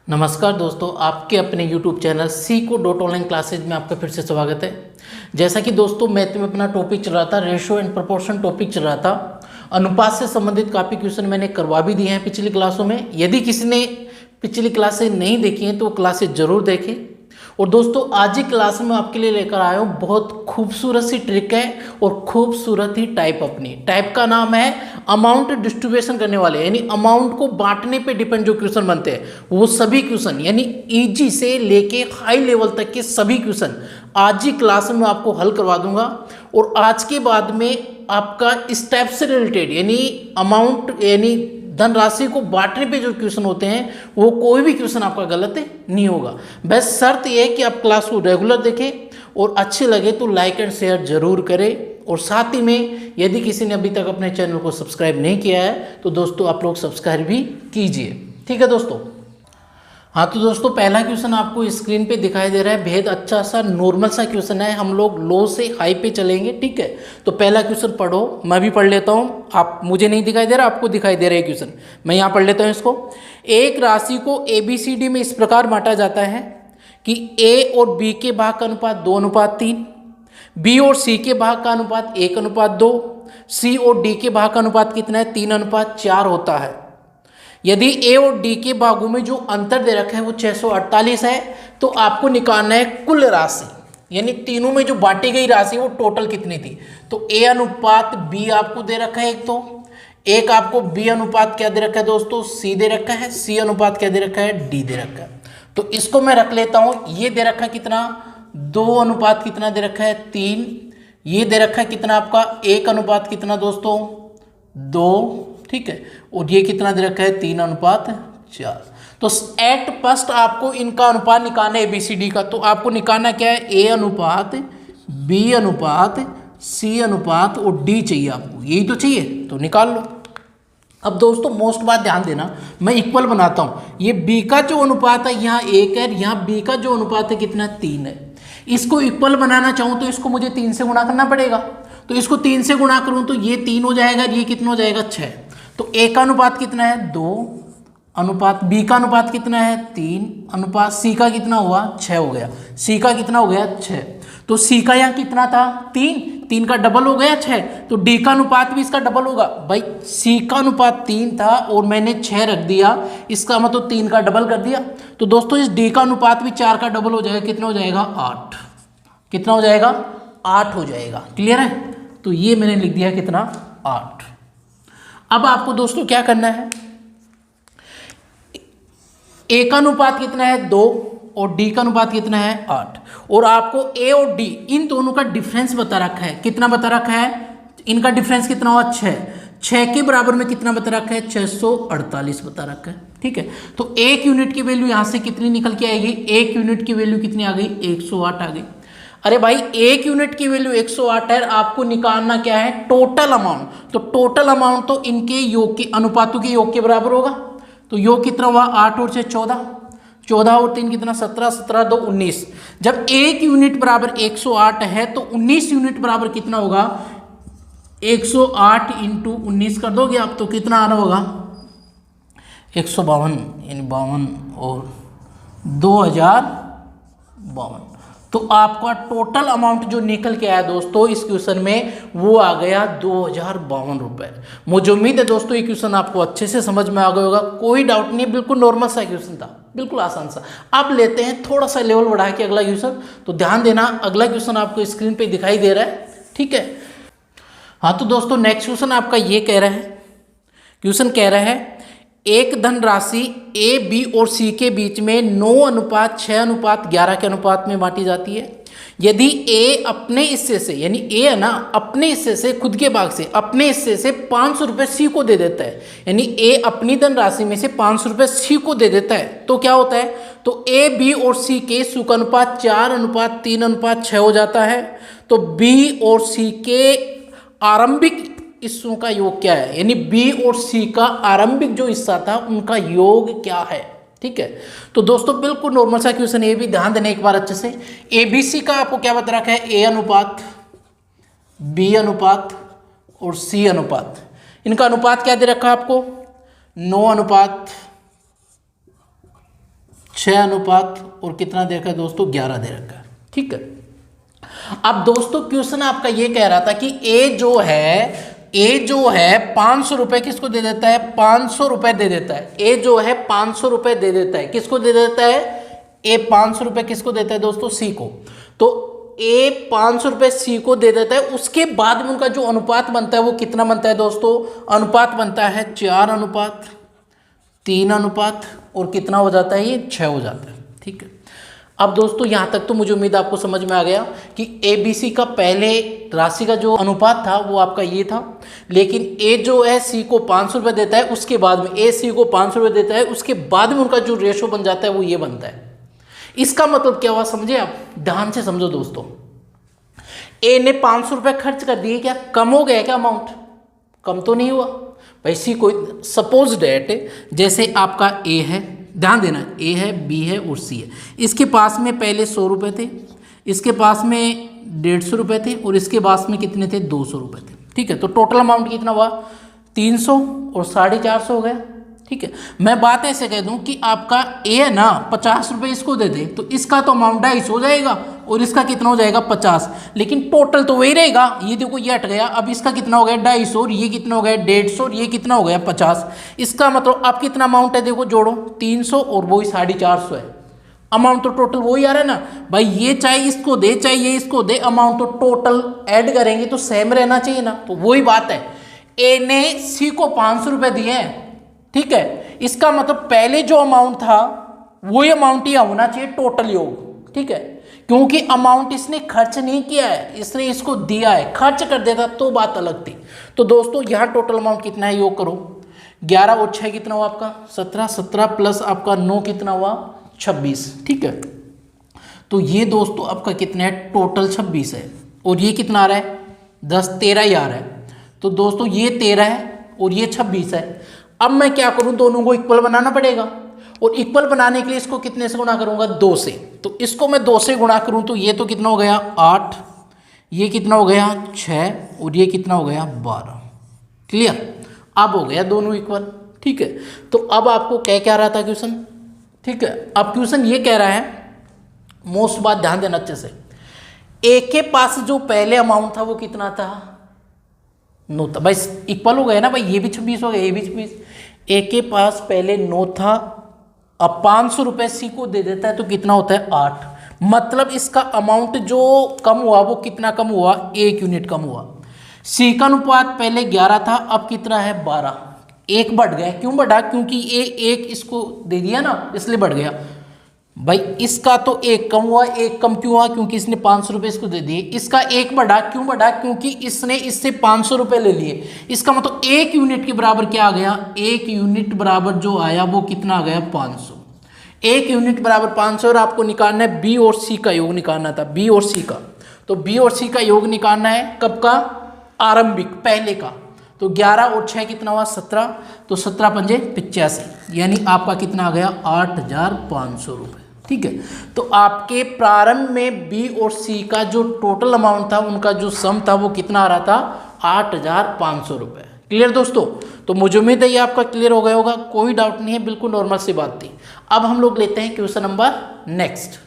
नमस्कार दोस्तों, आपके अपने YouTube channel Seiko dot online classes में आपका फिर से स्वागत है। जैसा कि दोस्तों मैथ में अपना टॉपिक चल रहा था, रेशो एंड प्रोपोर्शन टॉपिक चल रहा था। अनुपात से संबंधित काफ़ी क्वेश्चन मैंने करवा भी दिए हैं पिछली क्लासों में। यदि किसी ने पिछली क्लासें नहीं देखी हैं तो वो क्लासेज ज़रूर देखें। और दोस्तों आज ही क्लास में आपके लिए लेकर आया हूँ बहुत खूबसूरत सी ट्रिक है और खूबसूरत ही टाइप। अपनी टाइप का नाम है अमाउंट डिस्ट्रीब्यूशन करने वाले, यानी अमाउंट को बांटने पे डिपेंड जो क्वेश्चन बनते हैं वो सभी क्वेश्चन, यानी इजी से लेके हाई लेवल तक के सभी क्वेश्चन आज ही क्लास में आपको हल करवा दूंगा। और आज के बाद में आपका इस टाइप से रिलेटेड यानी अमाउंट यानी धनराशि को बांटने पे जो क्वेश्चन होते हैं वो कोई भी क्वेश्चन आपका गलत नहीं होगा। बस शर्त यह है कि आप क्लास को रेगुलर देखें और अच्छे लगे तो लाइक एंड शेयर जरूर करें। और साथ ही में यदि किसी ने अभी तक अपने चैनल को सब्सक्राइब नहीं किया है तो दोस्तों आप लोग सब्सक्राइब भी कीजिए, ठीक है दोस्तों। हाँ तो दोस्तों पहला क्वेश्चन आपको स्क्रीन पे दिखाई दे रहा है। बेहद अच्छा सा नॉर्मल सा क्वेश्चन है, हम लोग लो से हाई पे चलेंगे, ठीक है। तो पहला क्वेश्चन पढ़ो, मैं भी पढ़ लेता हूँ। आप मुझे नहीं दिखाई दे रहा, आपको दिखाई दे रहा है क्वेश्चन, मैं यहाँ पढ़ लेता हूँ इसको। एक राशि को ABCD में इस प्रकार बांटा जाता है कि A और B के भाग का अनुपात 2:3, B और C के भाग का अनुपात 1:2, C और D के भाग का अनुपात कितना है 3:4 होता है। यदि A और D के भागों में जो अंतर दे रखा है वो 648 है तो आपको निकालना है कुल राशि, यानी तीनों में जो बांटी गई राशि वो टोटल कितनी थी। तो A अनुपात B आपको दे रखा है एक आपको B अनुपात क्या दे रखा है दोस्तों, C दे रखा है, C अनुपात क्या दे रखा है, D दे रखा है। तो इसको मैं रख लेता हूँ। ये दे रखा है कितना, 2 अनुपात कितना दे रखा है 3। ये दे रखा है कितना आपका 1 अनुपात कितना दोस्तों 2, ठीक है। और ये कितना दे रखा है 3:4। तो एट फर्स्ट आपको इनका अनुपात निकालना है ABCD का। तो आपको निकालना क्या है, A अनुपात B अनुपात C अनुपात और D चाहिए आपको, यही तो चाहिए, तो निकाल लो। अब दोस्तों मोस्ट बात ध्यान देना, मैं इक्वल बनाता हूँ। ये B का जो अनुपात है यहाँ 1 है, यहाँ B का जो अनुपात है कितना 3 है। इसको इक्वल बनाना चाहूँ तो इसको मुझे 3 से गुणा करना पड़ेगा। तो इसको 3 से गुणा करूँ तो ये 3 हो जाएगा, ये कितना हो जाएगा 6। तो A का अनुपात कितना है 2 अनुपात B का अनुपात कितना है 3 अनुपात C का कितना हुआ 6 हो गया। C का कितना हो गया 6। तो C का यहाँ कितना था 3 का डबल हो गया 6। तो D का अनुपात भी इसका डबल होगा। भाई C का अनुपात 3 था और मैंने 6 रख दिया, इसका मतलब 3 का डबल कर दिया। तो दोस्तों इस D का अनुपात भी 4 का डबल हो जाएगा, कितना हो जाएगा 8। कितना हो जाएगा 8 हो जाएगा, क्लियर है। तो ये मैंने लिख दिया कितना 8। अब आपको दोस्तों क्या करना है, A का अनुपात कितना है 2 और D का अनुपात कितना है 8। और आपको A और D इन दोनों का डिफरेंस बता रखा है, कितना बता रखा है, इनका डिफरेंस कितना हुआ 6 के बराबर में कितना बता रखा है 648 बता रखा है, ठीक है। तो 1 यूनिट की वैल्यू यहां से कितनी निकल के आएगी, 1 यूनिट की वैल्यू कितनी आ गई 108 आ गई। अरे भाई 1 यूनिट की वैल्यू 108 है, आपको निकालना क्या है टोटल अमाउंट। तो टोटल अमाउंट तो इनके योग के अनुपातों के योग के बराबर होगा। तो योग कितना हुआ 8 और 6 14, 14 और 3 कितना 17, 17 2 19। जब 1 यूनिट बराबर 108 है तो 19 यूनिट बराबर कितना होगा 108 इंटू 19 कर दोगे आप तो कितना आ रहा होगा 152, यानी 52 और 2052। तो आपका टोटल अमाउंट जो निकल के आया दोस्तों इस क्वेश्चन में वो आ गया 2052 रुपये। मुझे उम्मीद है दोस्तों ये क्वेश्चन आपको अच्छे से समझ में आ गया होगा, कोई डाउट नहीं, बिल्कुल नॉर्मल सा क्वेश्चन था, बिल्कुल आसान सा। अब लेते हैं थोड़ा सा लेवल बढ़ा के अगला क्वेश्चन। तो ध्यान देना, अगला क्वेश्चन आपको स्क्रीन पे दिखाई दे रहा है, ठीक है। हाँ तो दोस्तों नेक्स्ट क्वेश्चन आपका ये कह रहा है, क्वेश्चन कह रहा है एक धनराशि A, B और C के बीच में 9:6:11 के अनुपात में बांटी जाती है। यदि A अपने हिस्से से, यानी A है ना, अपने हिस्से से खुद के भाग से अपने हिस्से से 500 रुपये C को दे देता है, यानी A अपनी धनराशि में से 500 रुपये C को दे देता है, तो क्या होता है, तो A, B और C के सुख अनुपात 4:3:6 हो जाता है। तो B और C के आरंभिक हिस्सों का योग क्या है, यानी B और C का आरंभिक जो हिस्सा था उनका योग क्या है, ठीक है। तो दोस्तों बिल्कुल नॉर्मल सा क्वेश्चन, ये भी ध्यान देना एक बार अच्छे से। ABC का आपको क्या बता रखा है A अनुपात B अनुपात और C अनुपात, इनका अनुपात क्या दे रखा है आपको 9:6 6 अनुपात और कितना दे रखा है दोस्तों 11 दे रखा है। ठीक है, अब दोस्तों क्वेश्चन आपका ये कह रहा था कि ए जो है 500 रुपए किसको दे देता है, 500 रुपए दे देता है। ए जो है 500 रुपए दे देता है, किसको दे देता है, ए 500 रुपए किसको देता है दोस्तों, सी को। तो ए 500 रुपए सी को दे देता है, उसके बाद में उनका जो अनुपात बनता है वो कितना बनता है दोस्तों, अनुपात बनता है 4 अनुपात 3 अनुपात और कितना हो जाता है, ये 6 हो जाता है। ठीक है, अब दोस्तों यहाँ तक तो मुझे उम्मीद आपको समझ में आ गया कि ए बी सी का पहले राशि का जो अनुपात था वो आपका ये था, लेकिन ए जो है सी को 500 रुपये देता है, उसके बाद में ए सी को 500 रुपये देता है, उसके बाद में उनका जो रेशो बन जाता है वो ये बनता है। इसका मतलब क्या हुआ समझे आप, ध्यान से समझो दोस्तों। ए ने 500 रुपये खर्च कर दिए, क्या कम हो गया क्या अमाउंट, कम तो नहीं हुआ भाई। सी कोई सपोज डेट जैसे आपका ए है, ध्यान देना, ए है बी है और सी है, इसके पास में पहले 100 रुपये थे, इसके पास में 150 रुपये थे और इसके पास में कितने थे, 200 रुपये थे। ठीक है, तो टोटल अमाउंट कितना हुआ, 300 और 450 हो गया। ठीक है, मैं बात ऐसे कह दूं कि आपका ए है ना 50 रुपये इसको दे दे तो इसका तो अमाउंट 250 हो जाएगा और इसका कितना हो जाएगा 50, लेकिन टोटल तो वही रहेगा। ये देखो ये हट गया, अब इसका कितना हो गया 250 और ये कितना हो गया 150 और ये कितना हो गया 50। इसका मतलब अब कितना अमाउंट है, देखो जोड़ो 300 और वही 450 है। अमाउंट तो टोटल वही आ रहा है ना भाई, ये चाहे इसको दे चाहे ये इसको दे, अमाउंट तो टोटल ऐड करेंगे तो सेम रहना चाहिए ना। तो वही बात है, ए ने सी को 500 रुपये दिए हैं, ठीक है, इसका मतलब पहले जो अमाउंट था वही अमाउंट ही होना चाहिए टोटल योग। ठीक है, क्योंकि अमाउंट इसने खर्च नहीं किया है, इसने इसको दिया है, खर्च कर देता तो बात अलग थी। तो दोस्तों यहाँ टोटल अमाउंट कितना है, योग करो, 11 और 6 कितना हुआ आपका 17, 17 प्लस आपका 9 कितना हुआ 26। ठीक है, तो ये दोस्तों आपका कितना है, टोटल 26 है और ये कितना आ रहा है 10, 13 ही आ रहा है। तो दोस्तों ये 13 है और ये 26 है। अब मैं क्या करूं, दोनों को इक्वल बनाना पड़ेगा और इक्वल बनाने के लिए इसको कितने से गुणा करूंगा, 2 से। तो इसको मैं 2 से गुणा करूं तो ये तो कितना हो गया 8, ये कितना हो गया 6 और ये कितना हो गया 12। क्लियर, अब हो गया दोनों इक्वल। ठीक है, तो अब आपको क्या रहा था क्वेश्चन, ठीक है, अब क्वेश्चन ये कह रहा है, मोस्ट बात ध्यान देना अच्छे से, ए के पास जो पहले अमाउंट था वो कितना था 9 था भाई, इक्वल हो गया ना भाई, ये भी 26 हो गया, ये भी 26। ए के पास पहले 9 था, अब 500 रुपये सी को दे देता है तो कितना होता है 8, मतलब इसका अमाउंट जो कम हुआ वो कितना कम हुआ, 1 यूनिट कम हुआ। सी का अनुपात पहले 11 था, अब कितना है 12, 1 बढ़ गया। क्यों बढ़ा, क्योंकि ये 1 इसको दे दिया ना इसलिए बढ़ गया भाई। इसका तो 1 कम हुआ, 1 कम क्यों हुआ, क्योंकि इसने 500 रुपये इसको दे दिए। इसका 1 बढ़ा, क्यों बढ़ा, क्योंकि इसने इससे 500 रुपये ले लिए। इसका मतलब 1 यूनिट के बराबर क्या आ गया, 1 यूनिट बराबर जो आया वो कितना आ गया 500। 1 यूनिट बराबर 500 और आपको निकालना है बी और सी का योग निकालना था, बी और सी का। तो बी और सी का योग निकालना है कब का, आरंभिक पहले का। तो 11 और 6 कितना हुआ 17, तो 17 पंजे 85, यानी आपका कितना आ गया 8500 रुपये। ठीक है, तो आपके प्रारंभ में बी और सी का जो टोटल अमाउंट था, उनका जो सम था वो कितना आ रहा था 8500 रुपये। क्लियर दोस्तों, तो मुझे उम्मीद है ये आपका क्लियर हो गया होगा, कोई डाउट नहीं है, बिल्कुल नॉर्मल सी बात थी। अब हम लोग लेते हैं क्वेश्चन नंबर नेक्स्ट।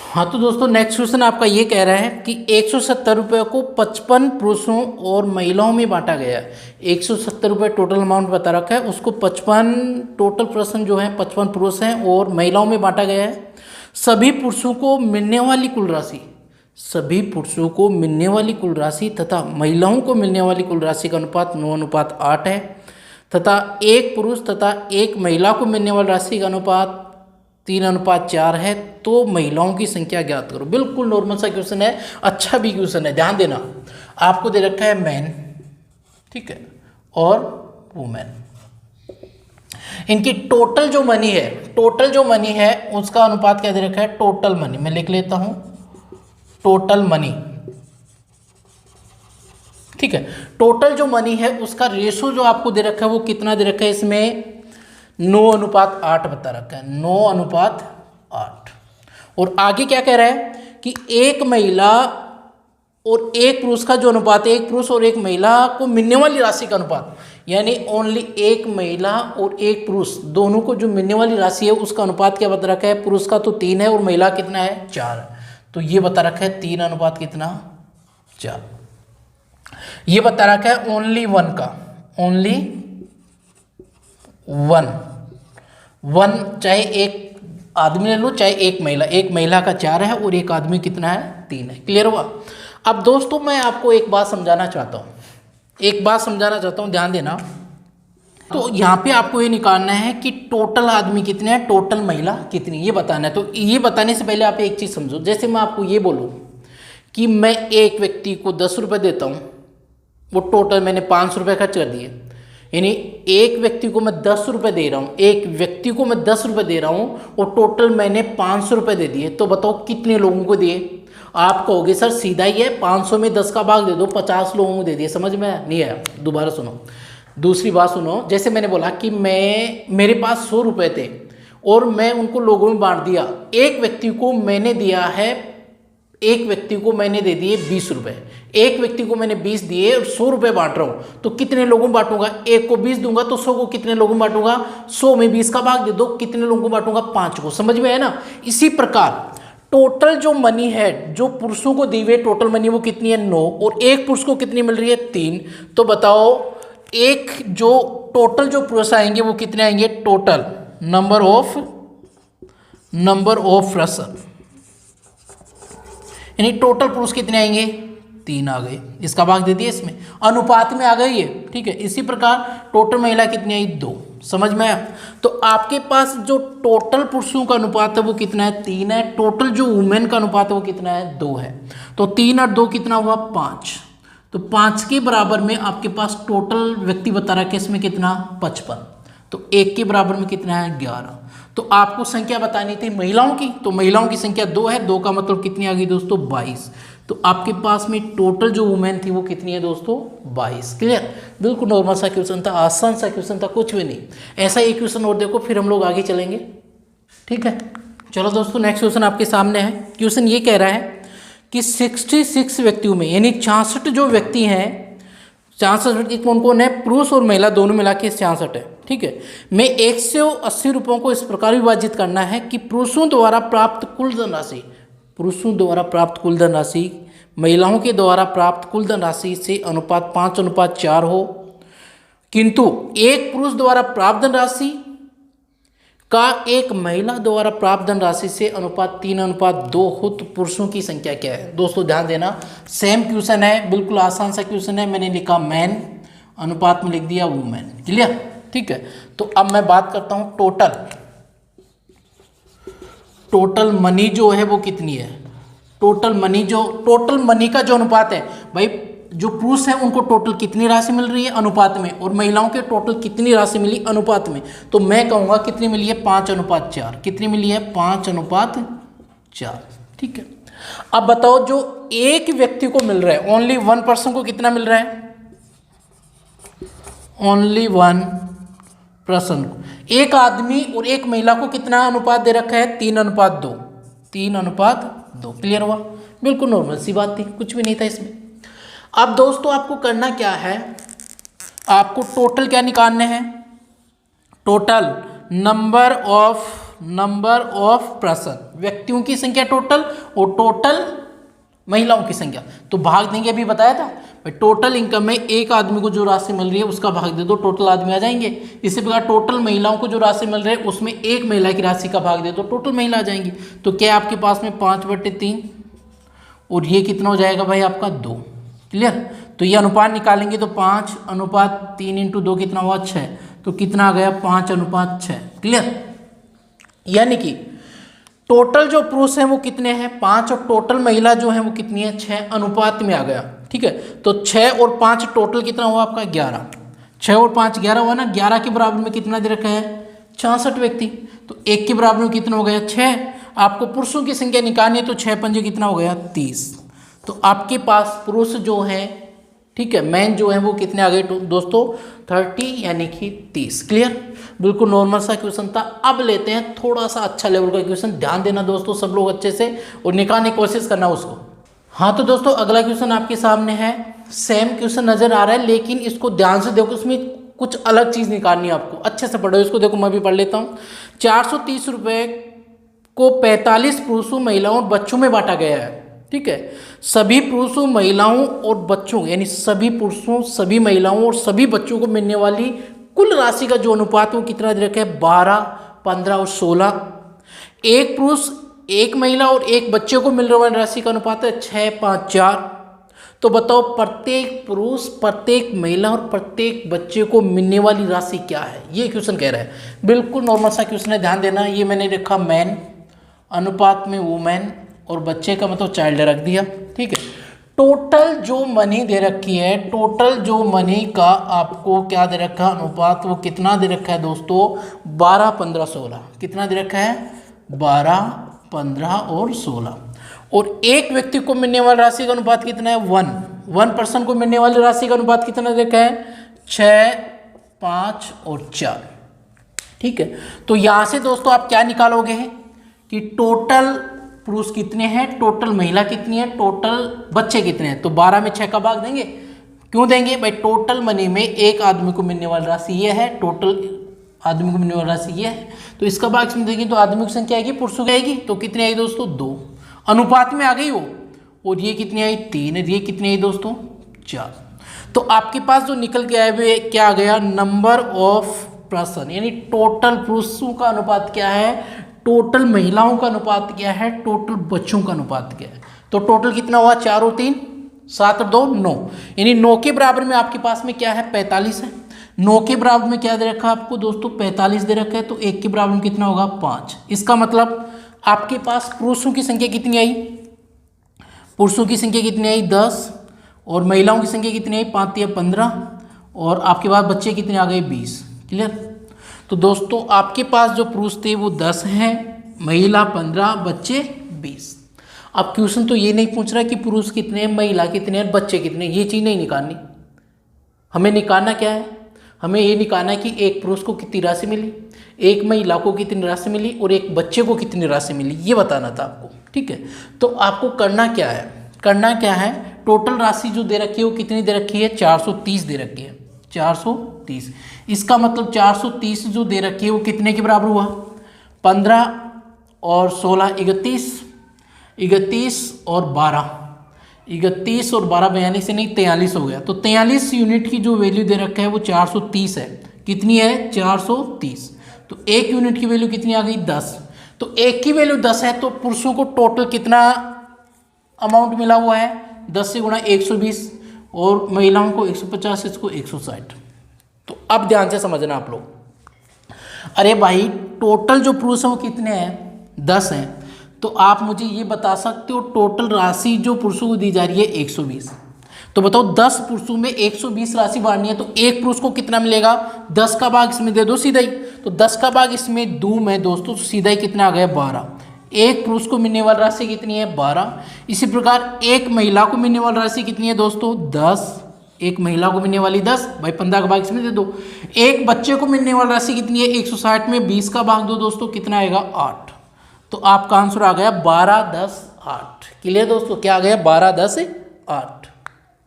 हाँ तो दोस्तों नेक्स्ट क्वेश्चन आपका ये कह रहा है कि 170 रुपये को 55 पुरुषों और महिलाओं में बांटा गया है। 170 रुपये टोटल अमाउंट बता रखा है, उसको 55 टोटल पर्सन जो है 55 पुरुष हैं और महिलाओं में बांटा गया है। सभी पुरुषों को मिलने वाली कुल राशि, सभी पुरुषों को मिलने वाली कुल राशि तथा महिलाओं को मिलने वाली कुल राशि का अनुपात 9:8 है तथा एक पुरुष तथा एक महिला को मिलने वाली राशि का अनुपात 3:4 है, तो महिलाओं की संख्या ज्ञात करो। बिल्कुल नॉर्मल सा क्वेश्चन है, अच्छा भी क्वेश्चन है। ध्यान देना, आपको दे रखा है मैन, ठीक है, और वुमेन, इनकी टोटल जो मनी है, टोटल जो मनी है उसका अनुपात क्या दे रखा है, टोटल मनी। मैं लिख लेता हूं टोटल मनी, ठीक है। टोटल जो मनी है उसका रेशो जो आपको दे रखा है वो कितना दे रखा है, इसमें 9:8 बता रखा है, 9:8। और आगे क्या कह रहा है कि एक महिला और एक पुरुष का जो अनुपात है, एक पुरुष और एक महिला को मिलने वाली राशि का अनुपात, यानी ओनली एक महिला और एक पुरुष दोनों को जो मिलने वाली राशि है उसका अनुपात क्या बता रखा है, पुरुष का तो 3 है और महिला कितना है 4। तो ये बता रखा है 3 अनुपात कितना 4। ये बता रखा है ओनली वन का, ओनली वन चाहे एक आदमी ले लो चाहे एक महिला का 4 है और एक आदमी कितना है 3 है। क्लियर हुआ। अब दोस्तों मैं आपको एक बात समझाना चाहता हूँ, ध्यान देना। तो यहाँ पे आपको ये निकालना है कि टोटल आदमी कितने हैं, टोटल महिला कितनी, ये बताना है। तो ये बताने से पहले आप एक चीज़ समझो। जैसे मैं आपको ये बोलूँ कि मैं एक व्यक्ति को 10 रुपये देता हूँ, वो टोटल मैंने 500 रुपये खर्च कर दिए, यानी एक व्यक्ति को मैं 10 रुपये दे रहा हूँ, और टोटल मैंने 500 रुपये दे दिए। तो बताओ कितने लोगों को दिए। आप कहोगे सर सीधा ही है, 500 में 10 का भाग दे दो, 50 लोगों को दे दिए। समझ में नहीं आया, दोबारा सुनो। दूसरी बात सुनो, जैसे मैंने बोला कि मेरे पास 100 रुपये थे और मैं उनको लोगों में बांट दिया। एक व्यक्ति को मैंने दे दिए 20 रुपये, एक व्यक्ति को मैंने 20 दिए और 100 रुपये बांट रहा हूँ। तो कितने लोगों में बांटूंगा, एक को 20 दूंगा तो 100 को कितने लोगों में बांटूंगा, 100 में 20 का भाग दे दो, कितने लोगों को बांटूंगा, 5 को। समझ में है ना। इसी प्रकार टोटल जो मनी है, जो पुरुषों को दी हुई टोटल मनी वो कितनी है 9, और एक पुरुष को कितनी मिल रही है 3। तो बताओ टोटल जो पुरुष आएंगे वो कितने आएंगे, टोटल नंबर ऑफ पर्सन, यानी टोटल पुरुष कितने आएंगे 3 आ गए। इसका भाग दे दिया, इसमें अनुपात में आ गई ये, ठीक है। इसी प्रकार टोटल महिला कितनी आई 2। समझ में आया। तो आपके पास जो टोटल पुरुषों का अनुपात है वो कितना है 3 है, टोटल जो वुमेन का अनुपात है वो कितना है 2 है। तो 3 और 2 कितना हुआ 5। तो 5 के बराबर में आपके पास टोटल व्यक्ति बता रहा है इसमें कितना 55। तो 1 के बराबर में कितना है 11। तो आपको संख्या बतानी थी महिलाओं की, तो महिलाओं की संख्या 2 है, 2 का मतलब कितनी आ गई दोस्तों 22। तो आपके पास में टोटल जो वुमेन थी वो कितनी है दोस्तों 22। क्लियर। बिल्कुल नॉर्मल सा क्वेश्चन था, आसान सा क्वेश्चन था, कुछ भी नहीं। ऐसा एक क्वेश्चन और देखो फिर हम लोग आगे चलेंगे, ठीक है। चलो दोस्तों नेक्स्ट क्वेश्चन आपके सामने है। क्वेश्चन ये कह रहा है कि 66 व्यक्तियों में, यानी 66 जो व्यक्ति हैं, 66 व्यक्ति कौन कौन है, पुरुष और महिला दोनों मिला के 66 है, ठीक है। मैं 180 रुपयों को इस प्रकार विभाजित करना है कि पुरुषों द्वारा प्राप्त कुल धनराशि महिलाओं के द्वारा प्राप्त कुल धनराशि से अनुपात 5:4 हो, किंतु एक पुरुष द्वारा प्राप्त धनराशि का एक महिला द्वारा प्राप्त धनराशि से अनुपात 3:2 हो। तो पुरुषों की संख्या क्या है दोस्तों, ध्यान देना। सेम क्वेश्चन है, बिल्कुल आसान सा क्वेश्चन है। मैंने लिखा मैन, अनुपात में लिख दिया वुमेन। क्लियर, ठीक है। तो अब मैं बात करता हूं टोटल मनी जो है वो कितनी है। टोटल मनी का जो अनुपात है भाई, जो पुरुष हैं उनको टोटल कितनी राशि मिल रही है अनुपात में, और महिलाओं के टोटल कितनी राशि मिली अनुपात में। तो मैं कहूँगा कितनी मिली है 5:4। कितनी मिली है 5:4, ठीक है। अब बताओ जो एक व्यक्ति को मिल रहा है, ओनली वन पर्सन को कितना मिल रहा है, ओनली वन पर्सन को, एक आदमी और एक महिला को कितना अनुपात दे रखा है 3:2। 3:2। क्लियर हुआ। बिल्कुल नॉर्मल सी बात थी, कुछ भी नहीं था इसमें। अब दोस्तों आपको करना क्या है, आपको टोटल क्या निकालने हैं, टोटल नंबर ऑफ पर्सन, व्यक्तियों की संख्या टोटल, और टोटल महिलाओं की संख्या। तो भाग देंगे, अभी बताया था टोटल इनकम में एक आदमी को जो राशि मिल रही है उसका भाग दे दो, टोटल आदमी आ जाएंगे। इसी प्रकार टोटल महिलाओं को जो राशि मिल रही है उसमें एक महिला की राशि का भाग दे दो, टोटल महिला आ जाएंगी। तो क्या आपके पास में 5/3, और ये कितना हो जाएगा भाई आपका 2। क्लियर। तो ये अनुपात निकालेंगे तो 5:3 × 2 कितना हुआ 6। तो कितना आ गया 5:6। क्लियर। यानी कि टोटल जो पुरुष हैं वो कितने हैं 5, और टोटल महिला जो है वो कितनी है 6, अनुपात में आ गया। ठीक है। तो 6 और 5 टोटल कितना हुआ आपका 11। 6 और 5 11 हुआ ना। 11 के बराबर में कितना दे रखा है 66 व्यक्ति। तो 1 के बराबर में कितना हो गया 6। आपको पुरुषों की संख्या निकालनी है तो 6 पंजे कितना हो गया 30। तो आपके पास पुरुष जो है, ठीक है, मैन जो है वो कितने आ गए दोस्तों 30, यानी कि 30। क्लियर। बिल्कुल नॉर्मल सा क्वेश्चन था। अब लेते हैं थोड़ा सा अच्छा लेवल का क्वेश्चन। ध्यान देना दोस्तों सब लोग अच्छे से, और निकालने की कोशिश करना उसको। हाँ तो दोस्तों अगला क्वेश्चन आपके सामने है। सेम क्वेश्चन नजर आ रहा है, लेकिन इसको ध्यान से देखो, इसमें कुछ अलग चीज़ निकालनी है आपको। अच्छे से पढ़ो इसको। देखो मैं भी पढ़ लेता हूँ। 430 रुपये को 45 पुरुषों, महिलाओं और बच्चों में बांटा गया है। ठीक है, सभी पुरुषों, महिलाओं और बच्चों, यानी सभी पुरुषों, सभी महिलाओं और सभी बच्चों को मिलने वाली कुल राशि का जो अनुपात है वो कितना दे रखा है? 12, 15 और 16। एक पुरुष, एक महिला और एक बच्चे को मिलने वाली राशि का अनुपात है 6, 5, 4। तो बताओ प्रत्येक पुरुष, प्रत्येक महिला और प्रत्येक बच्चे को मिलने वाली राशि क्या है? ये क्वेश्चन कह रहा है। बिल्कुल नॉर्मल सा क्वेश्चन है, ध्यान देना। ये मैंने लिखा मैन, अनुपात में वुमेन और बच्चे का मतलब चाइल्ड रख दिया। ठीक है, टोटल जो मनी दे रखी है, टोटल जो मनी का आपको क्या दे रखा है अनुपात, वो कितना दे रखा है दोस्तों? 12, 15, 16। कितना दे रखा है? 12, 15 और 16। और एक व्यक्ति को मिलने वाली राशि का अनुपात कितना है? 1 पर्सन को मिलने वाली राशि का अनुपात कितना दे रखा है? 6, 5 और 4। ठीक है, तो यहाँ से दोस्तों आप क्या निकालोगे कि टोटल पुरुष कितने हैं, टोटल महिला कितनी है, टोटल बच्चे कितने हैं। तो 12 में 6 का भाग देंगे। क्यों देंगे भाई? टोटल मनी में एक आदमी को मिलने वाली राशि ये है, टोटल आदमी को मिलने वाली राशि ये है, तो इसका भाग इसमें देंगे तो आदमी की संख्या आएगी, पुरुषों की आएगी। तो कितनी आएगी दोस्तों? 2 अनुपात में आ गई वो। और ये कितनी आई? 3 है। ये कितनी आई दोस्तों? 4। तो आपके पास जो निकल के आए हुए क्या आ गया? नंबर ऑफ पर्सन, यानी टोटल पुरुषों का अनुपात क्या है, टोटल महिलाओं का अनुपात क्या है, टोटल बच्चों का अनुपात क्या है। तो टोटल कितना हुआ? 4 और 3, 7 और 2, 9। यानी 9 के बराबर में आपके पास में क्या है? 45 है। 9 के बराबर में क्या दे रखा है आपको दोस्तों? 45 दे रखा है। तो 1 के बराबर में कितना होगा? 5। इसका मतलब आपके पास पुरुषों की संख्या कितनी आई? पुरुषों की संख्या कितनी आई? 10। और महिलाओं की संख्या कितनी आई? 5 या 15। और आपके पास बच्चे कितने आ गए? 20। क्लियर? तो दोस्तों आपके पास जो पुरुष थे वो 10 हैं, महिला 15, बच्चे 20। अब क्वेश्चन तो ये नहीं पूछ रहा कि पुरुष कितने हैं, महिला कितने हैं, बच्चे कितने हैं। ये चीज़ नहीं निकालनी। हमें निकालना क्या है? हमें ये निकालना है कि एक पुरुष को कितनी राशि मिली, एक महिला को कितनी राशि मिली और एक बच्चे को कितनी राशि मिली, ये बताना था आपको। ठीक है, तो आपको करना क्या है? करना क्या है? टोटल राशि जो दे रखी है वो कितनी दे रखी है? 430 दे रखी है। 430। इसका मतलब 430 जो दे रखी है वो कितने के बराबर हुआ? 15 और 16 31, 31 और 12, 31 और 12 42 से नहीं 43 हो गया। तो 43 यूनिट की जो वैल्यू दे रखा है वो 430 है। कितनी है? 430। तो एक यूनिट की वैल्यू कितनी आ गई? 10। तो एक की वैल्यू 10 है तो पुरुषों को टोटल कितना अमाउंट मिला हुआ है? 10 से गुणा 120 और महिलाओं को 150, इसको 160। तो अब ध्यान से समझना आप लोग। अरे भाई टोटल जो पुरुष है वो कितने हैं? 10 हैं। तो आप मुझे ये बता सकते हो टोटल राशि जो पुरुषों को दी जा रही है 120। तो बताओ 10 पुरुषों में 120 राशि बांटनी है तो एक पुरुष को कितना मिलेगा? 10 का भाग इसमें दे दो सीधा ही। तो 10 का भाग इसमें दूं मैं दोस्तों, तो सीधा ही कितना आ गया? 12। एक पुरुष को मिलने वाली राशि कितनी है? 12। इसी प्रकार एक महिला को मिलने वाली राशि कितनी है दोस्तों? 10। एक महिला को मिलने वाली 10 भाई, 15 का भाग इसमें दे दो। एक बच्चे को मिलने वाली राशि कितनी है? 160 में 20 का भाग दो दोस्तों, कितना आएगा? 8। तो आपका आंसर आ गया 12, 10, 8। क्लियर दोस्तों? क्या आ गया? 12, 10, 8।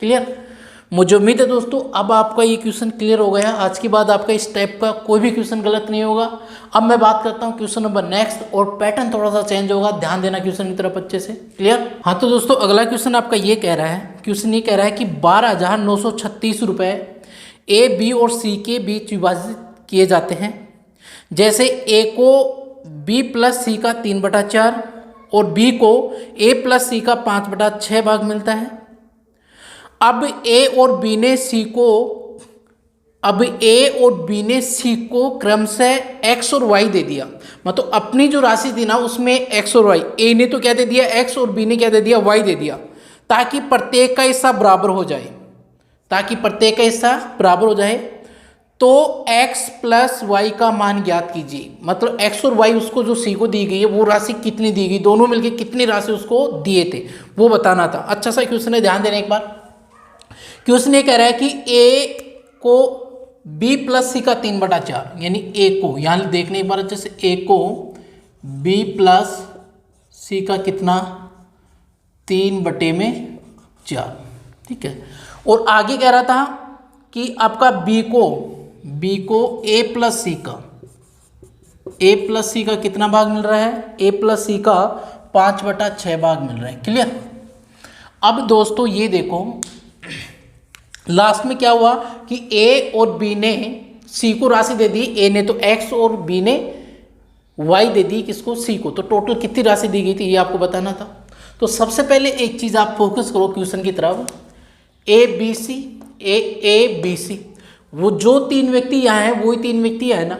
क्लियर? मुझे उम्मीद है दोस्तों अब आपका ये क्वेश्चन क्लियर हो गया। आज के बाद आपका इस टाइप का कोई भी क्वेश्चन गलत नहीं होगा। अब मैं बात करता हूँ क्वेश्चन नंबर नेक्स्ट, और पैटर्न थोड़ा सा चेंज होगा, ध्यान देना क्वेश्चन की तरफ अच्छे से। क्लियर? हाँ तो दोस्तों अगला क्वेश्चन आपका ये कह रहा है, क्वेश्चन ये कह रहा है कि 12,936 रुपये ए, बी और सी के बीच विभाजित किए जाते हैं। जैसे ए को बी प्लस सी का 3/4 और बी को ए प्लस सी का 5/6 भाग मिलता है। अब ए और बी ने सी को क्रमशः एक्स और वाई दे दिया। मतलब अपनी जो राशि थी ना उसमें एक्स और वाई, ए ने तो क्या दे दिया? एक्स, और बी ने क्या दे दिया? वाई दे दिया, ताकि प्रत्येक का हिस्सा बराबर हो जाए। तो x प्लस वाई का मान ज्ञात कीजिए। मतलब x और y उसको जो c को दी गई है वो राशि कितनी दी गई, दोनों मिलके कितनी राशि उसको दिए थे वो बताना था। अच्छा सा क्वेश्चन है, ध्यान देना एक बार। क्वेश्चन ये कह रहा है कि a को b प्लस सी का 3/4, यानी a को यहाँ देखने एक बार अच्छे से, a को b प्लस सी का कितना? 3/4। ठीक है। और आगे कह रहा था कि आपका b बी को ए प्लस सी का कितना भाग मिल रहा है, ए प्लस सी का 5/6 भाग मिल रहा है। क्लियर। अब दोस्तों ये देखो लास्ट में क्या हुआ कि ए और बी ने सी को राशि दे दी, ए ने तो एक्स और बी ने वाई दे दी किसको, सी को। तो टोटल कितनी राशि दी गई थी ये आपको बताना था। तो सबसे पहले एक चीज आप फोकस करो क्वेश्चन की तरफ, ए बी सी, वो जो 3 व्यक्ति यहाँ है वही 3 व्यक्ति है ना,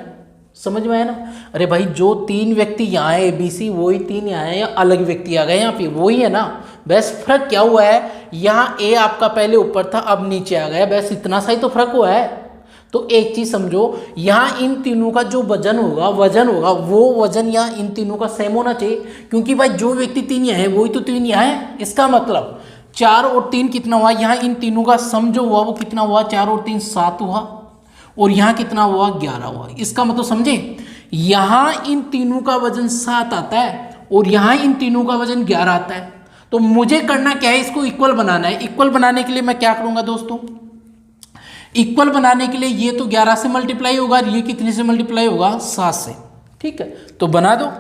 समझ में आया ना। अरे भाई जो 3 व्यक्ति यहाँ है ए बी सी वही 3 यहाँ है, या अलग व्यक्ति आ गए यहाँ पे, वही है ना। बस फर्क क्या हुआ है, यहाँ ए आपका पहले ऊपर था अब नीचे आ गया, बस इतना सा ही तो फर्क हुआ है। तो एक चीज समझो, यहाँ इन तीनों का जो वजन होगा वो वजन यहाँ इन तीनों का सेम होना चाहिए, क्योंकि भाई जो व्यक्ति 3 यहाँ है वही तो 3 यहाँ है। इसका मतलब 4 और 3 कितना हुआ, यहाँ इन तीनों का सम जो हुआ वो कितना हुआ, 4 और 3 7 हुआ, और यहाँ कितना हुआ 11 हुआ। इसका मतलब समझे, यहाँ इन तीनों का वजन 7 आता है और यहाँ इन तीनों का वजन 11 आता है। तो मुझे करना क्या है, इसको इक्वल बनाना है। इक्वल बनाने के लिए मैं क्या करूंगा दोस्तों, इक्वल बनाने के लिए ये तो 11 से मल्टीप्लाई होगा, ये कितने से मल्टीप्लाई होगा, 7 से। ठीक है, तो बना दो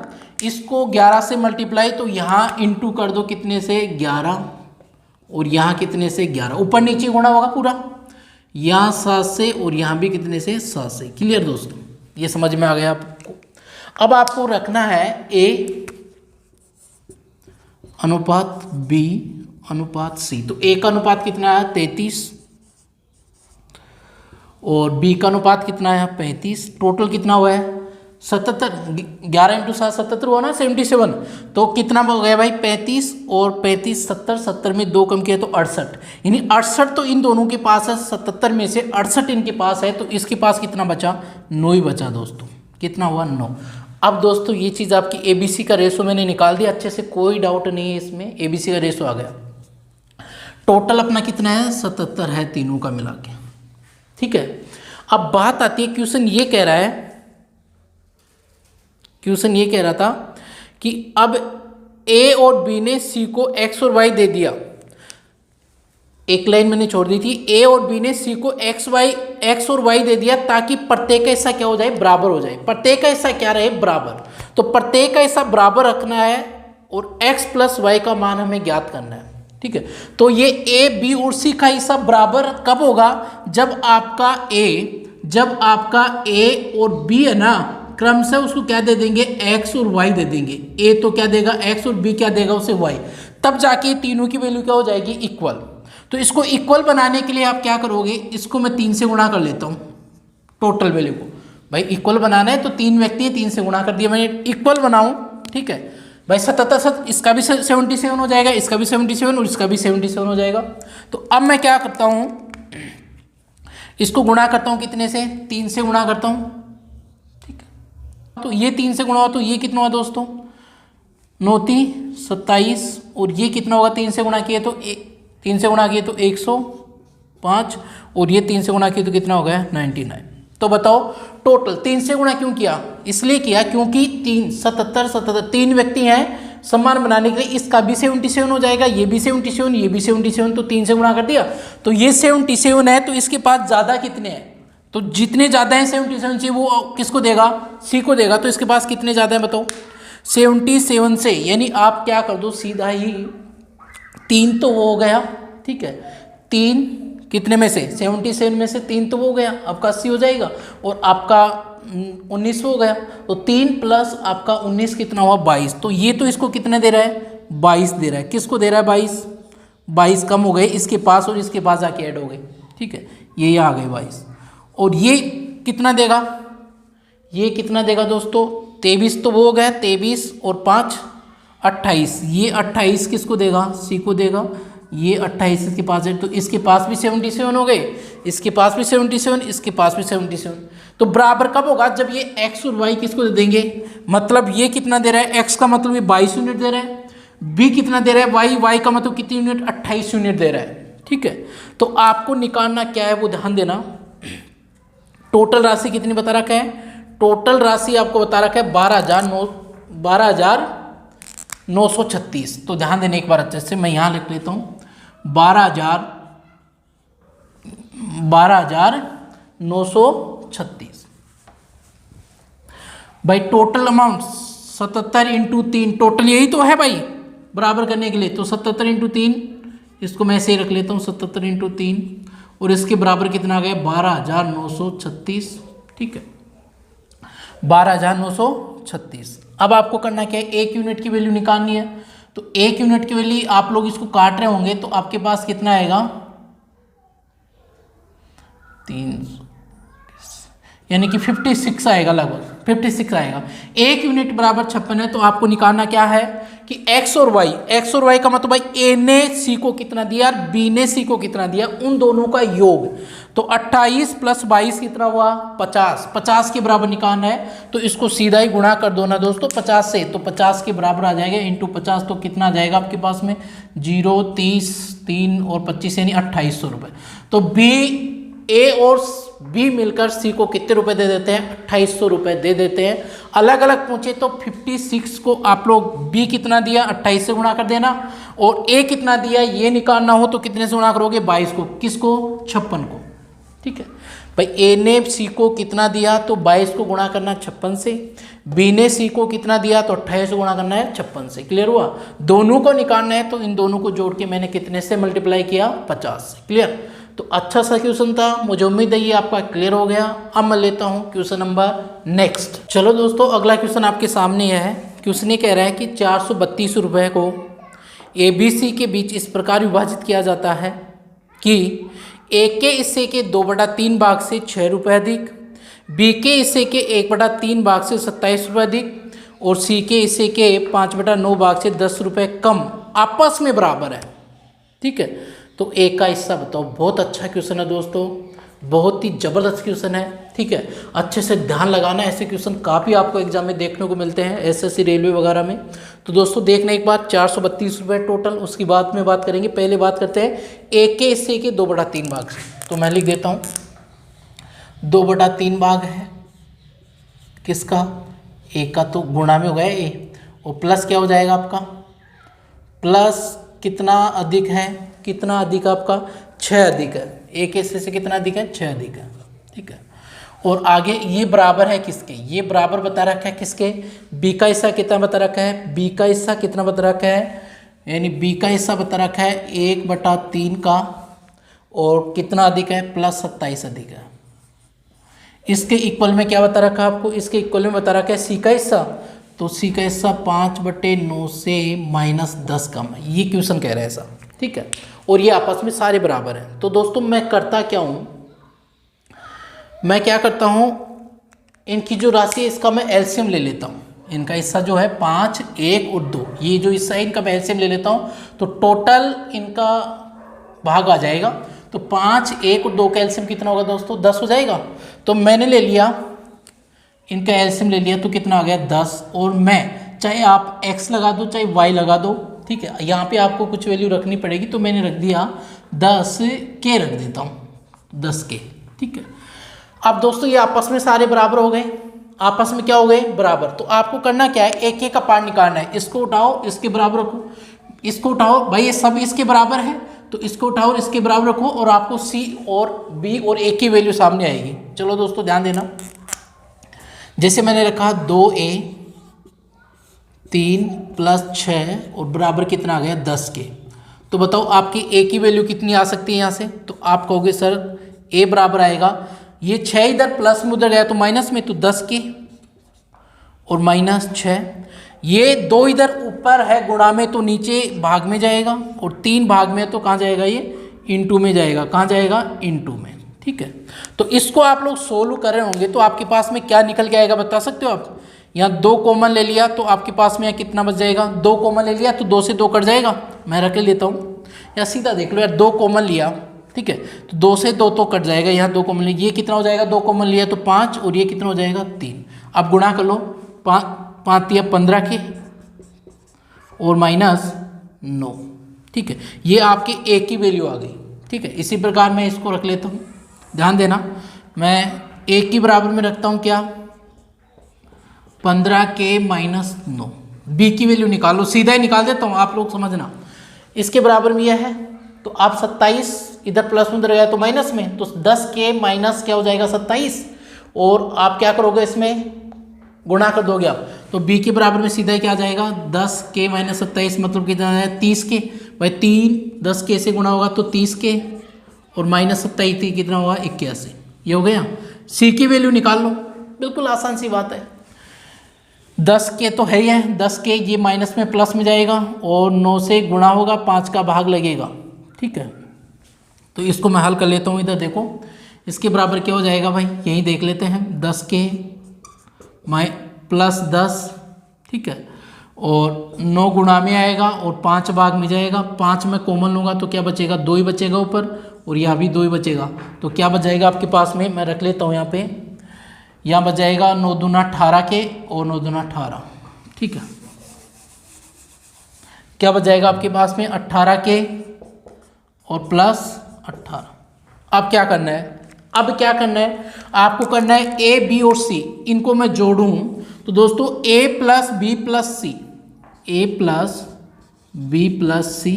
इसको 11 से मल्टीप्लाई, तो यहाँ इंटू कर दो कितने से 11, और यहाँ कितने से 11, ऊपर नीचे गुणा होगा पूरा, यहाँ 7 से और यहाँ भी कितने से 7 से। क्लियर दोस्तों, ये समझ में आ गया आपको। अब आपको रखना है ए अनुपात बी अनुपात सी। तो ए का अनुपात कितना है 33 और बी का अनुपात कितना है 35। टोटल कितना हुआ है 77, 11 × 7 77 हुआ ना, 77। तो कितना हो गया भाई 35 और 35 70, 70 में 2 कम किया तो 68, यानी 68 तो इन दोनों के पास है, 77 में से 68 इनके पास है, तो इसके पास कितना बचा 9 ही बचा दोस्तों। कितना हुआ 9। अब दोस्तों ये चीज़ आपकी एबीसी का रेशो मैंने निकाल दिया अच्छे से, कोई डाउट नहीं है इसमें, एबीसी का रेशो आ गया। टोटल अपना कितना है 77 है तीनों का मिला के। ठीक है, अब बात आती है क्वेश्चन ये कह रहा है, क्वेश्चन ये कह रहा था कि अब ए और बी ने सी को एक्स और वाई दे दिया। एक लाइन मैंने छोड़ दी थी, ए और बी ने सी को एक्स और वाई दे दिया ताकि प्रत्येक का हिस्सा क्या हो जाए बराबर हो जाए। प्रत्येक का हिस्सा क्या रहे बराबर, तो प्रत्येक का हिस्सा बराबर रखना है और एक्स प्लस वाई का मान हमें ज्ञात करना है। ठीक है, तो ये ए बी और सी का हिस्सा बराबर कब होगा, जब आपका ए और बी है ना क्रमशः उसको क्या दे देंगे एक्स और वाई दे देंगे। ए तो क्या देगा एक्स और बी क्या देगा उसे वाई, तब जाके तीनों की वैल्यू क्या हो जाएगी इक्वल। तो इसको इक्वल बनाने के लिए आप क्या करोगे, इसको मैं 3 से गुणा कर लेता हूँ टोटल वैल्यू को। भाई इक्वल बनाना है तो 3 व्यक्ति है, 3 से गुणा कर दिया मैंने, इक्वल बनाऊँ। ठीक है भाई 77, इसका भी 77 हो जाएगा, इसका भी 77 और इसका भी 77 हो जाएगा। तो अब मैं क्या करता हूँ, इसको गुणा करता हूँ कितने से 3 से गुणा करता हूँ। ठीक है, तो ये 3 से गुणा हुआ तो ये कितना हुआ दोस्तों 9 × 27, और ये कितना होगा 3 से गुणा किए तो 3 से गुणा किए तो 105, और ये 3 से गुणा किए तो कितना हो गया 99। तो बताओ टोटल 3 से गुणा क्यों किया, इसलिए किया क्योंकि 77 3 व्यक्ति हैं समान बनाने के लिए, इसका भी 77 हो जाएगा, ये भी 77, ये भी 77, तो 3 से गुणा कर दिया। तो ये 77 है तो इसके पास ज़्यादा कितने हैं, तो जितने ज़्यादा हैं 77 से वो किसको देगा सी को देगा। तो इसके पास कितने ज़्यादा हैं बताओ 77 से, यानी आप क्या कर दो सीधा ही 3 तो वो हो गया। ठीक है, 3 कितने में से 77 में से 3 तो वो हो गया, आपका 80 हो जाएगा, और आपका 19 हो गया। तो 3 प्लस आपका 19 कितना हुआ 22। तो ये तो इसको कितने दे रहा है 22 दे रहा है, किसको दे रहा है 22 कम हो गए इसके पास और इसके पास आके ऐड हो गए। ठीक है, ये आ गए 22, और ये कितना देगा, ये कितना देगा दोस्तों 23 तो वो हो गया 23 और 5 28, ये 28 किसको देगा सी को देगा, ये 28 इसके पास है, तो इसके पास भी 77 हो गए, इसके पास भी 77, इसके पास भी 77। तो बराबर कब होगा, जब ये x और y किसको दे देंगे, मतलब ये कितना दे रहा है x का मतलब ये 22 यूनिट दे रहा है, b कितना दे रहा है y का मतलब कितनी यूनिट 28 यूनिट दे रहा है। ठीक है, तो आपको निकालना क्या है वो ध्यान देना। टोटल राशि कितनी बता रखा है, टोटल राशि आपको बता रखा है 12,936। तो ध्यान देने एक बार अच्छे से, मैं यहाँ लिख लेता हूँ 12,936। 936। भाई टोटल अमाउंट 77 इंटू 3, टोटल यही तो है भाई बराबर करने के लिए। तो 77 इंटू 3, इसको मैं ऐसे ही रख लेता हूँ 77 इंटू 3, और इसके बराबर कितना आ गया 12,936। ठीक है, 12,936। अब आपको करना क्या है, एक यूनिट की वैल्यू निकालनी है। तो एक यूनिट की वैल्यू आप लोग इसको काट रहे होंगे तो आपके पास कितना आएगा 300, यानी कि 56 आएगा, लगभग 56 आएगा। एक यूनिट बराबर 56 है। तो आपको निकालना क्या है कि x और y का मतलब भाई a ने c को कितना दिया और b ने c को कितना दिया, उन दोनों का योग। तो 28 प्लस 22 कितना हुआ 50 के बराबर निकालना है। तो इसको सीधा ही गुणा कर दो ना दोस्तों 50 से, तो 50 के बराबर आ जाएगा इंटू 50। तो कितना आ जाएगा आपके पास में 0, 30, 3 और 25 यानी 2800 रुपये। तो ए और बी मिलकर सी को कितने रुपए दे देते हैं 2800 रुपये दे देते हैं। अलग अलग पूछे तो 56 को आप लोग बी कितना दिया 28 से गुणा कर देना, और ए कितना दिया ये निकालना हो तो कितने से गुणा करोगे 22 को, किसको 56 को। ठीक है भाई, ए ने सी को कितना दिया तो 22 को गुणा करना 56 से, बी ने सी को कितना दिया तो 28 से गुणा करना है 56 से। क्लियर हुआ, दोनों को निकालना है तो इन दोनों को जोड़ के मैंने कितने से मल्टीप्लाई किया 50 से। क्लियर, तो अच्छा सा क्वेश्चन था, मुझे उम्मीद है ये आपका क्लियर हो गया। अब मैं लेता हूँ क्वेश्चन नंबर नेक्स्ट। चलो दोस्तों, अगला क्वेश्चन आपके सामने है। क्वेश्चन ये कह रहा है कि 432 रुपये को ए बी सी के बीच इस प्रकार विभाजित किया जाता है कि ए के हिस्से के 2/3 भाग से 6 रुपये अधिक, बी के हिस्से के 1/3 भाग से 27 रुपये अधिक, और सी के हिस्से के 5/9 भाग से 10 रुपये कम आपस में बराबर है। ठीक है, तो एक का हिस्सा बताओ। बहुत अच्छा क्वेश्चन है दोस्तों, बहुत ही ज़बरदस्त क्वेश्चन है। ठीक है, अच्छे से ध्यान लगाना, ऐसे क्वेश्चन काफ़ी आपको एग्जाम में देखने को मिलते हैं एसएससी रेलवे वगैरह में। तो दोस्तों देखना एक बार 432 रुपये टोटल, उसकी बाद में बात करेंगे। पहले बात करते हैं एक के हिस्से के 2/3 भाग से। तो मैं लिख देता हूँ 2/3 भाग है किसका, ए का, तो गुणा में हो गया ए, और प्लस क्या हो जाएगा आपका, प्लस कितना अधिक है, कितना अधिक आपका 6 अधिक है। एक हिस्से से कितना अधिक है 6 अधिक है। ठीक है, और आगे ये बराबर है किसके, ये बराबर बता रखा है किसके, बी का हिस्सा कितना बता रखा है, बी का हिस्सा कितना बता रखा है, यानी बी का हिस्सा बता रखा है 1/3 का, और कितना अधिक है प्लस 27 अधिक है। इसके इक्वल में क्या बता रखा है आपको, इसके इक्वल में बता रखा है सी का हिस्सा, तो सी का हिस्सा 5/9 से -10 कम है। ये क्वेश्चन कह रहा है ऐसा। ठीक है, और ये आपस में सारे बराबर हैं। तो दोस्तों मैं करता क्या हूँ, मैं क्या करता हूँ, इनकी जो राशि है इसका मैं एलसीएम ले लेता हूँ। इनका हिस्सा जो है 5, 1 और 2, ये जो हिस्सा है इनका मैं एलसीएम ले लेता हूँ। तो टोटल इनका भाग आ जाएगा। तो 5, 1 और 2 का एलसीएम कितना होगा दोस्तों 10 हो जाएगा। तो मैंने ले लिया इनका एलसीएम ले लिया, तो कितना आ गया 10। और मैं चाहे आप x लगा दो चाहे y लगा दो, ठीक है, यहाँ पे आपको कुछ वैल्यू रखनी पड़ेगी, तो मैंने रख दिया 10 के, रख देता हूँ 10 के। ठीक है, अब दोस्तों ये आपस में सारे बराबर हो गए, आपस में क्या हो गए बराबर। तो आपको करना क्या है, एक एक का पार्ट निकालना है। इसको उठाओ इसके बराबर रखो, इसको उठाओ, भाई ये सब इसके बराबर है तो इसको उठाओ और इसके बराबर रखो, और आपको सी और बी और ए की वैल्यू सामने आएगी। चलो दोस्तों ध्यान देना, जैसे मैंने रखा 2a 3 + 6 और बराबर कितना आ गया 10 के। तो बताओ आपकी a की वैल्यू कितनी आ सकती है यहाँ से। तो आप कहोगे सर a बराबर आएगा, ये 6 इधर प्लस में उधर गया तो माइनस में, तो 10 के और -6। ये 2 इधर ऊपर है गुणा में तो नीचे भाग में जाएगा, और 3 भाग में तो कहाँ जाएगा, ये इनटू में जाएगा। कहाँ जाएगा, इनटू में। ठीक है, तो इसको आप लोग सोल्व कर रहे होंगे तो आपके पास में क्या निकल के आएगा बता सकते हो आप। यहाँ 2 कॉमन ले लिया तो आपके पास में यहाँ कितना बच जाएगा, 2 कॉमन ले लिया तो 2 से 2 कट जाएगा। मैं रख लेता हूँ, या सीधा देख लो यार, 2 कॉमन लिया, ठीक है, तो 2 से 2 तो कट जाएगा। यहाँ 2 कॉमन लिया, ये कितना हो जाएगा, 2 कॉमन लिया तो 5, और ये कितना हो जाएगा 3। अब गुणा कर लो, 5 या 15 के और -9। ठीक है, ये आपकी a की वैल्यू आ गई। ठीक है, इसी प्रकार मैं इसको रख लेता हूँ, ध्यान देना, मैं a की बराबर में रखता हूँ क्या 15 के -9। b की वैल्यू निकालो, सीधा ही निकाल देता हूँ, आप लोग समझना। इसके बराबर में यह है, तो आप 27 इधर प्लस में उधर गया तो माइनस में, तो 10 के माइनस क्या हो जाएगा 27, और आप क्या करोगे, इसमें गुणा कर दोगे आप, तो b के बराबर में सीधा क्या आ जाएगा 10k माइनस 27, मतलब कितना है 30k। भाई 10k से गुणा होगा तो 30k और माइनस 27 कितना होगा 81। ये हो गया। c की वैल्यू निकाल लो, बिल्कुल आसान सी बात है। 10k तो है ही है, 10k ये माइनस में प्लस में जाएगा और 9 से गुणा होगा, 5 का भाग लगेगा। ठीक है, तो इसको मैं हल कर लेता हूँ। इधर देखो इसके बराबर क्या हो जाएगा भाई, यही देख लेते हैं। 10k प्लस 10, ठीक है, और 9 गुणा में आएगा और 5 भाग में जाएगा। 5 में कॉमन लूँगा तो क्या बचेगा, 2 ही बचेगा ऊपर, और यहाँ भी 2 ही बचेगा। तो क्या बच जाएगा आपके पास में, मैं रख लेता हूँ यहाँ पे, यहाँ बच जाएगा 9 दूना 18 के और 9 दूना 18। ठीक है, क्या बच जाएगा आपके पास में 18 के और प्लस 18। अब क्या करना है, अब क्या करना है आपको, करना है ए बी और सी, इनको मैं जोड़ूं तो दोस्तों a plus B plus C, A plus B plus C,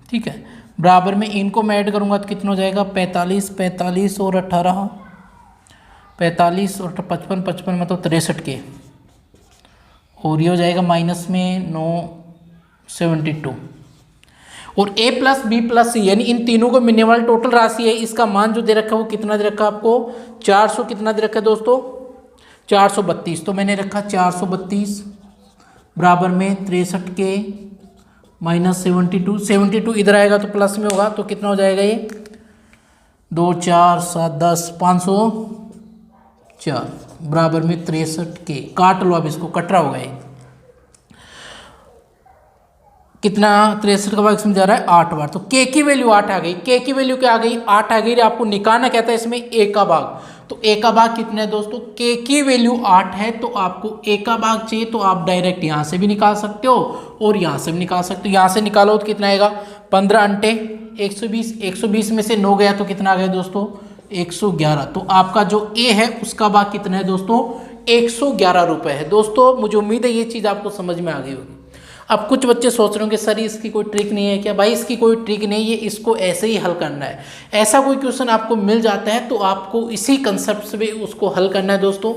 ठीक है, बराबर में इनको मैं ऐड करूंगा तो कितना हो जाएगा 45, 45 और 18, 45 और 55, 55 मतलब 63 के, और ये हो जाएगा माइनस में 9 72। और a प्लस बी प्लस सी यानी इन तीनों को मिलने वाला टोटल राशि है, इसका मान जो दे रखा है वो कितना दे रखा है आपको 400, कितना दे रखा है दोस्तों 432। तो मैंने रखा 432 बराबर में 63 के माइनस 72, 72 इधर आएगा तो प्लस में होगा, तो कितना हो जाएगा ये 2 4 7 10 504 बराबर में 63 के। काट लो, अब इसको कट रहा होगा ये कितना 63 का भाग इसमें जा रहा है 8 बार, तो k की वैल्यू 8 आ गई। k की वैल्यू क्या आ गई 8 आ गई। आपको निकालना क्या था इसमें a का भाग, तो a का भाग कितना है दोस्तों, k की वैल्यू 8 है तो आपको a का भाग चाहिए, तो आप डायरेक्ट यहाँ से भी निकाल सकते हो और यहाँ से भी निकाल सकते हो। यहाँ से निकालो तो कितना आएगा 15 अंटे 120, 120 में से 9 गया तो कितना आ गया दोस्तों 111। तो आपका जो a है उसका भाग कितना है दोस्तों 111 रुपये है। दोस्तों मुझे उम्मीद है ये चीज़ आपको समझ में आ गई होगी। अब कुछ बच्चे सोच रहे होंगे सर इसकी कोई ट्रिक नहीं है क्या, भाई इसकी कोई ट्रिक नहीं है, इसको ऐसे ही हल करना है। ऐसा कोई क्वेश्चन आपको मिल जाता है तो आपको इसी कंसेप्ट से उसको हल करना है दोस्तों।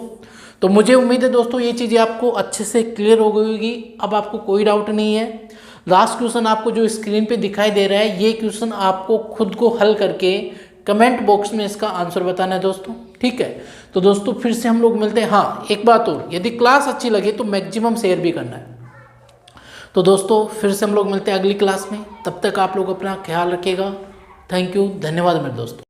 तो मुझे उम्मीद है दोस्तों ये चीज़ें आपको अच्छे से क्लियर हो गई होगी। अब आपको कोई डाउट नहीं है। लास्ट क्वेश्चन आपको जो स्क्रीन पे दिखाई दे रहा है ये क्वेश्चन आपको खुद को हल करके कमेंट बॉक्स में इसका आंसर बताना है दोस्तों, ठीक है। तो दोस्तों फिर से हम लोग मिलते हैं। हाँ एक बात और, यदि क्लास अच्छी लगे तो मैक्सिमम शेयर भी करना है। तो दोस्तों फिर से हम लोग मिलते हैं अगली क्लास में, तब तक आप लोग अपना ख्याल रखिएगा। थैंक यू, धन्यवाद मेरे दोस्तों।